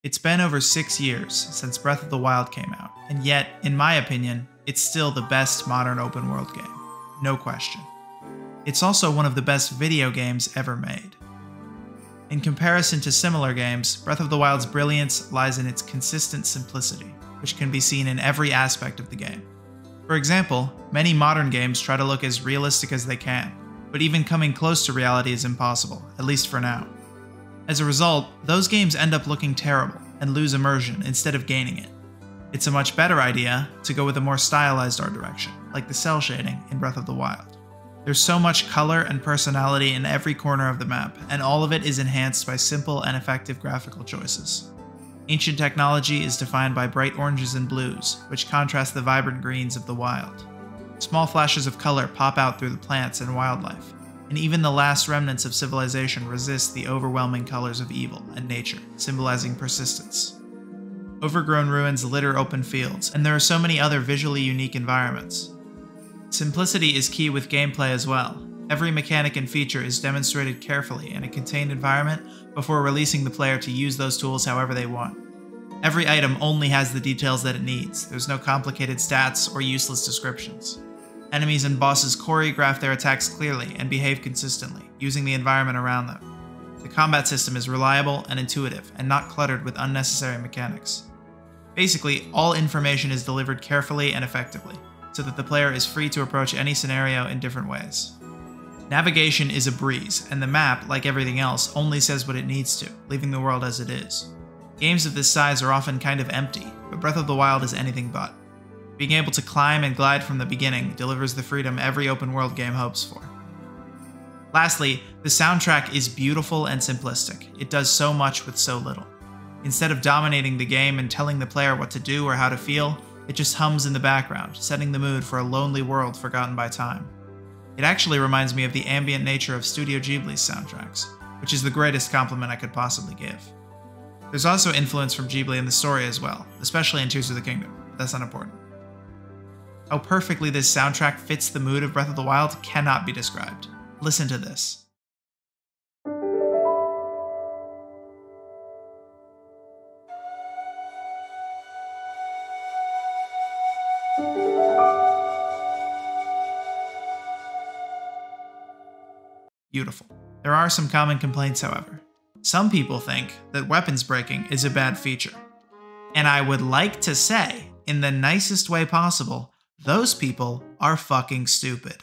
It's been over 6 years since Breath of the Wild came out, and yet, in my opinion, it's still the best modern open world game. No question. It's also one of the best video games ever made. In comparison to similar games, Breath of the Wild's brilliance lies in its consistent simplicity, which can be seen in every aspect of the game. For example, many modern games try to look as realistic as they can, but even coming close to reality is impossible, at least for now. As a result, those games end up looking terrible and lose immersion instead of gaining it. It's a much better idea to go with a more stylized art direction, like the cell shading in Breath of the Wild. There's so much color and personality in every corner of the map, and all of it is enhanced by simple and effective graphical choices. Ancient technology is defined by bright oranges and blues, which contrast the vibrant greens of the wild. Small flashes of color pop out through the plants and wildlife, and even the last remnants of civilization resist the overwhelming colors of evil and nature, symbolizing persistence. Overgrown ruins litter open fields, and there are so many other visually unique environments. Simplicity is key with gameplay as well. Every mechanic and feature is demonstrated carefully in a contained environment before releasing the player to use those tools however they want. Every item only has the details that it needs. There's no complicated stats or useless descriptions. Enemies and bosses choreograph their attacks clearly and behave consistently, using the environment around them. The combat system is reliable and intuitive, and not cluttered with unnecessary mechanics. Basically, all information is delivered carefully and effectively, so that the player is free to approach any scenario in different ways. Navigation is a breeze, and the map, like everything else, only says what it needs to, leaving the world as it is. Games of this size are often kind of empty, but Breath of the Wild is anything but. Being able to climb and glide from the beginning delivers the freedom every open world game hopes for. Lastly, the soundtrack is beautiful and simplistic. It does so much with so little. Instead of dominating the game and telling the player what to do or how to feel, it just hums in the background, setting the mood for a lonely world forgotten by time. It actually reminds me of the ambient nature of Studio Ghibli's soundtracks, which is the greatest compliment I could possibly give. There's also influence from Ghibli in the story as well, especially in Tears of the Kingdom, but that's not important. How perfectly this soundtrack fits the mood of Breath of the Wild cannot be described. Listen to this. Beautiful. There are some common complaints, however. Some people think that weapons breaking is a bad feature. And I would like to say, in the nicest way possible, those people are fucking stupid.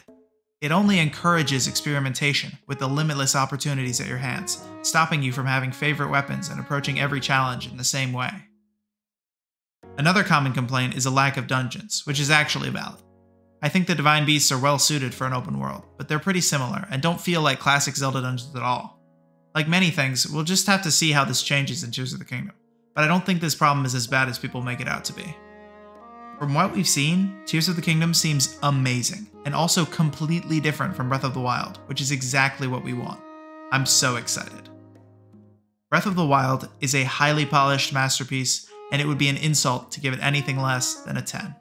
It only encourages experimentation with the limitless opportunities at your hands, stopping you from having favorite weapons and approaching every challenge in the same way. Another common complaint is a lack of dungeons, which is actually valid. I think the Divine Beasts are well suited for an open world, but they're pretty similar and don't feel like classic Zelda dungeons at all. Like many things, we'll just have to see how this changes in Tears of the Kingdom, but I don't think this problem is as bad as people make it out to be. From what we've seen, Tears of the Kingdom seems amazing, and also completely different from Breath of the Wild, which is exactly what we want. I'm so excited. Breath of the Wild is a highly polished masterpiece, and it would be an insult to give it anything less than a 10.